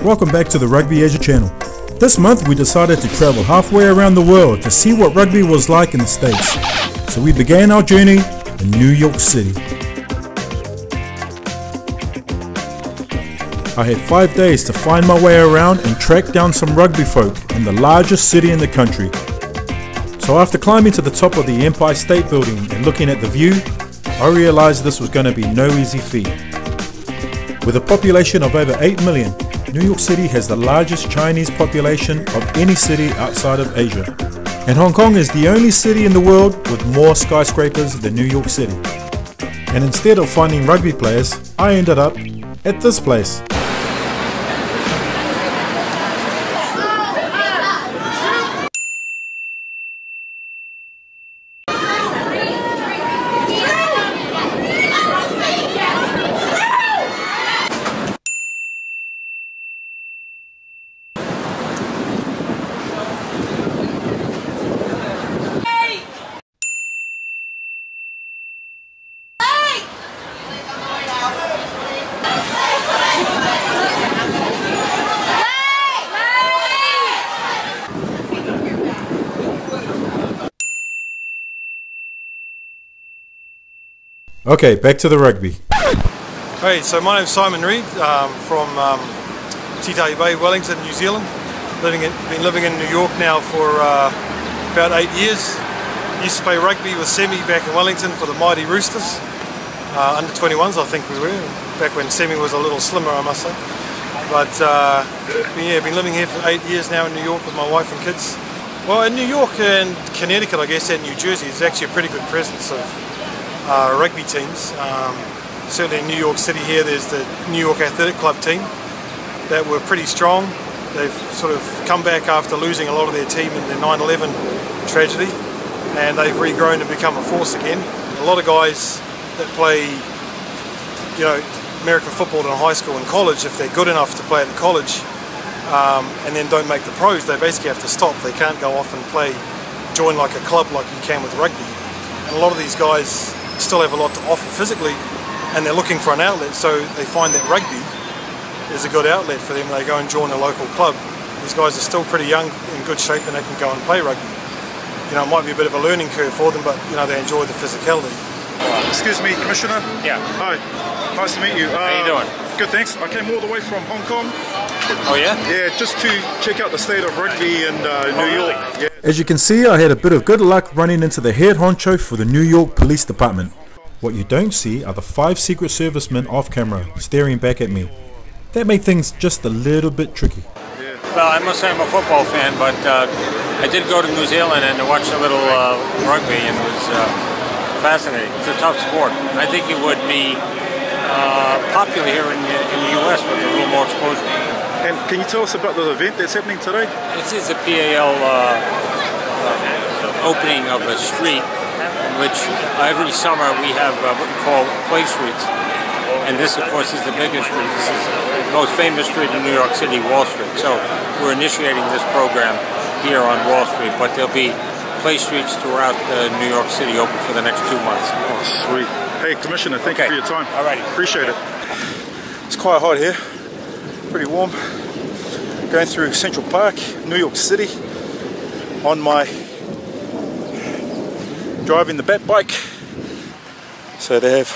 Welcome back to the RugbyAsia channel. This month we decided to travel halfway around the world to see what rugby was like in the States. So we began our journey in New York City. I had 5 days to find my way around and track down some rugby folk in the largest city in the country. So after climbing to the top of the Empire State Building and looking at the view, I realized this was going to be no easy feat. With a population of over 8 million, New York City has the largest Chinese population of any city outside of Asia. And Hong Kong is the only city in the world with more skyscrapers than New York City. And instead of finding rugby players, I ended up at this place. Okay, back to the rugby. Hey, so my name's Simon Reid from Titahi Bay, Wellington, New Zealand. Been living in New York now for about 8 years. Used to play rugby with Semi back in Wellington for the Mighty Roosters. Under 21s I think we were, back when Semi was a little slimmer, I must say. But yeah, been living here for 8 years now in New York with my wife and kids. Well, in New York and Connecticut, I guess, and New Jersey, there's actually a pretty good presence of rugby teams. Certainly in New York City here, there's the New York Athletic Club team that were pretty strong. They've sort of come back after losing a lot of their team in the 9/11 tragedy, and they've regrown and become a force again. A lot of guys that play, you know, American football in high school and college, if they're good enough to play at college and then don't make the pros, they basically have to stop. They can't go off and join like a club like you can with rugby. And a lot of these guys still have a lot to offer physically, and they're looking for an outlet, so they find that rugby is a good outlet for them. They go and join a local club. These guys are still pretty young, in good shape, and they can go and play rugby. You know, it might be a bit of a learning curve for them, but you know, they enjoy the physicality. Excuse me, Commissioner. Yeah. Hi. Nice to meet you. How you doing? Good, thanks. I came all the way from Hong Kong. Oh yeah? Yeah, just to check out the state of rugby in New York. Yeah. As you can see, I had a bit of good luck running into the head honcho for the New York Police Department. What you don't see are the 5 Secret Servicemen off camera staring back at me. That made things just a little bit tricky. Well, I must say I'm a football fan, but I did go to New Zealand and watch a little rugby, and it was fascinating. It's a tough sport. I think it would be popular here in the US with a little more exposure. And can you tell us about the event that's happening today? This is a PAL opening of a street, in which every summer we have what we call play streets. And this, of course, is the biggest street. This is the most famous street in New York City, Wall Street. So we're initiating this program here on Wall Street, but there'll be play streets throughout New York City open for the next 2 months. Oh, sweet. Hey, Commissioner, thank you for your time. All righty. Appreciate it. It's quite hot here, pretty warm. Going through Central Park, New York City, on my driving the bat bike. So they have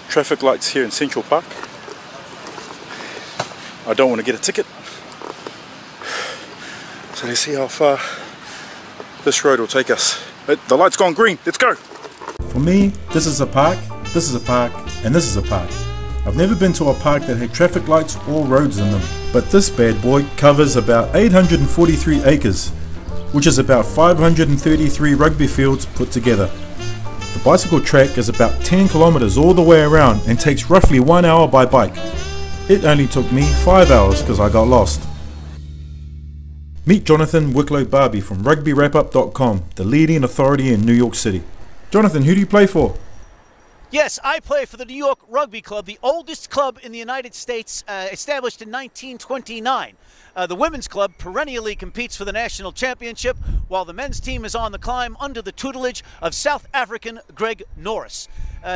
traffic lights here in Central Park. I don't want to get a ticket. So let's see how far this road will take us. The light's gone green, let's go! For me, this is a park, this is a park, and this is a park. I've never been to a park that had traffic lights or roads in them, but this bad boy covers about 843 acres, which is about 533 rugby fields put together. The bicycle track is about 10 kilometers all the way around and takes roughly 1 hour by bike. It only took me 5 hours because I got lost. Meet Jonathan Wicklow Barbie from RugbyWrapUp.com, the leading authority in New York City. Jonathan, who do you play for? Yes, I play for the New York Rugby Club, the oldest club in the United States, established in 1929. The women's club perennially competes for the national championship, while the men's team is on the climb under the tutelage of South African Greg Norris.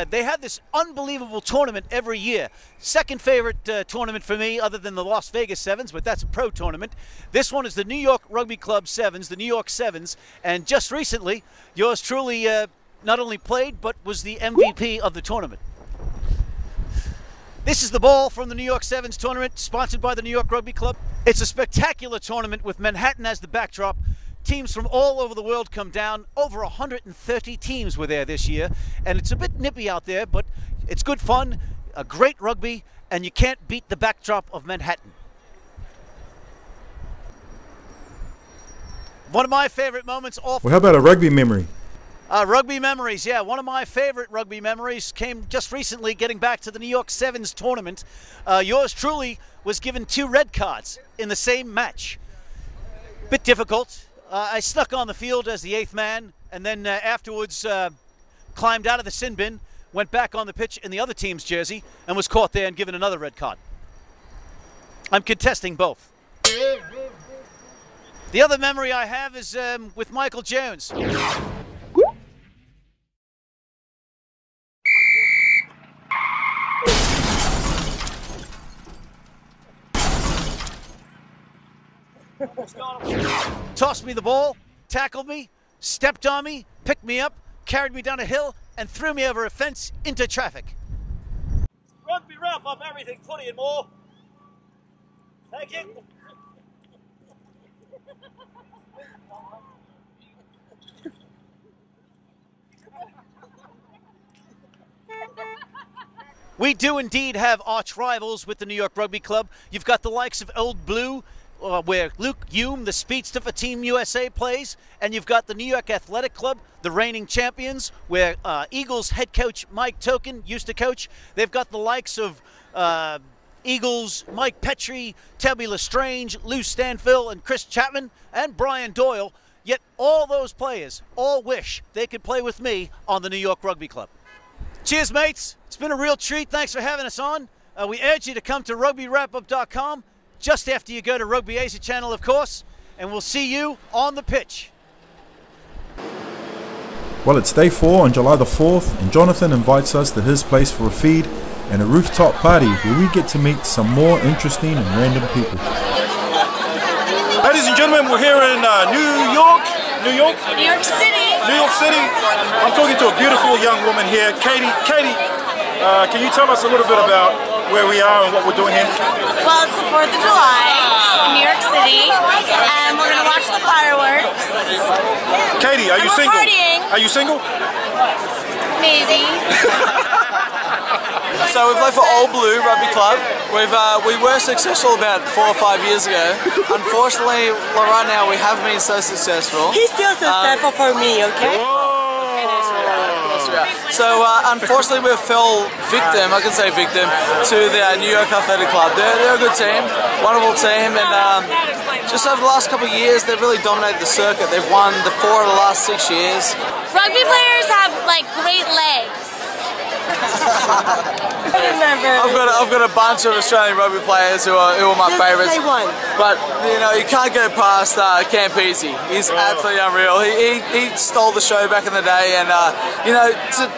They have this unbelievable tournament every year. Second favorite tournament for me, other than the Las Vegas Sevens, but that's a pro tournament. This one is the New York Rugby Club Sevens, the New York Sevens, and just recently, yours truly not only played, but was the MVP of the tournament. This is the ball from the New York Sevens tournament, sponsored by the New York Rugby Club. It's a spectacular tournament with Manhattan as the backdrop. Teams from all over the world come down. Over 130 teams were there this year, and it's a bit nippy out there, but it's good fun, a great rugby, and you can't beat the backdrop of Manhattan. One of my favorite moments off. Well, how about a rugby memory? Rugby memories, yeah. One of my favorite rugby memories came just recently, getting back to the New York Sevens tournament. Yours truly was given 2 red cards in the same match. Bit difficult. I snuck on the field as the 8th man, and then afterwards climbed out of the sin bin, went back on the pitch in the other team's jersey, and was caught there and given another red card. I'm contesting both. The other memory I have is with Michael Jones. Tossed me the ball, tackled me, stepped on me, picked me up, carried me down a hill, and threw me over a fence into traffic. Rugby wrap up everything, footy and more. Thank you. We do indeed have arch rivals with the New York Rugby Club. You've got the likes of Old Blue, where Luke Hume, the speedster for Team USA, plays, and you've got the New York Athletic Club, the reigning champions, where Eagles head coach Mike Token used to coach. They've got the likes of Eagles, Mike Petrie, Tabby Lestrange, Lou Stanfill, and Chris Chapman, and Brian Doyle. Yet all those players all wish they could play with me on the New York Rugby Club. Cheers, mates. It's been a real treat. Thanks for having us on. We urge you to come to RugbyWrapUp.com just after you go to RugbyAsia Channel, of course, and we'll see you on the pitch. Well, it's day 4 on July the 4th, and Jonathan invites us to his place for a feed and a rooftop party where we get to meet some more interesting and random people. Ladies and gentlemen, we're here in New York City. I'm talking to a beautiful young woman here, Katie. Katie, can you tell us a little bit about where we are and what we're doing here? Well, it's the 4th of July in New York City, and we're going to watch the fireworks. Katie, are you single? Partying. Are you single? Maybe. So we play for Old Blue Rugby Club. We were successful about 4 or 5 years ago. Unfortunately, right now we haven't been so successful. He's still successful for me, okay? So unfortunately we fell victim, I can say victim, to the New York Athletic Club. They're a good team, wonderful team, and just over the last couple of years they've really dominated the circuit. They've won the 4 of the last 6 years. Rugby players have like great legs. I've got a bunch of Australian rugby players who are my favourites. But you know, you can't go past Campese. He's absolutely unreal. He stole the show back in the day, and you know,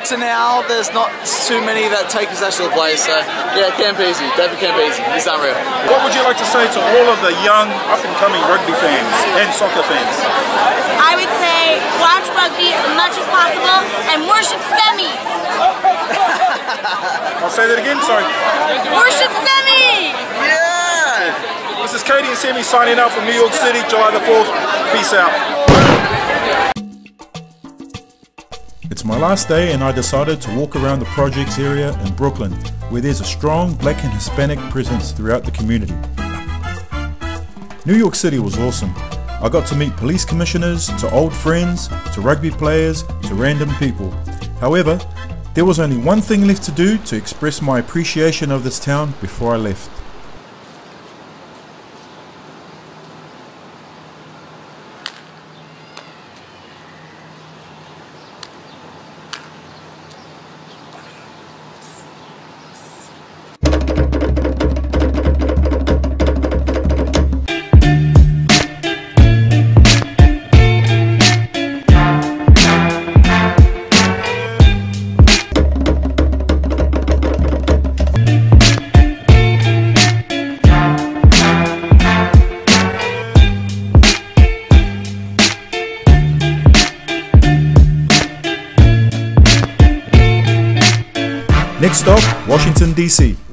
to now there's not too many that take his actual place. So yeah, Campese, David Campese, he's unreal. What would you like to say to all of the young up-and-coming rugby fans and soccer fans? I would say watch rugby as much as possible and worship Semi. I'll say that again, sorry. Worship Semi! Yeah! This is Katie and Sammy signing out from New York City, July the 4th. Peace out. It's my last day and I decided to walk around the projects area in Brooklyn, where there's a strong Black and Hispanic presence throughout the community. New York City was awesome. I got to meet police commissioners, to old friends, to rugby players, to random people. However, there was only one thing left to do to express my appreciation of this town before I left. Next stop, Washington, D.C.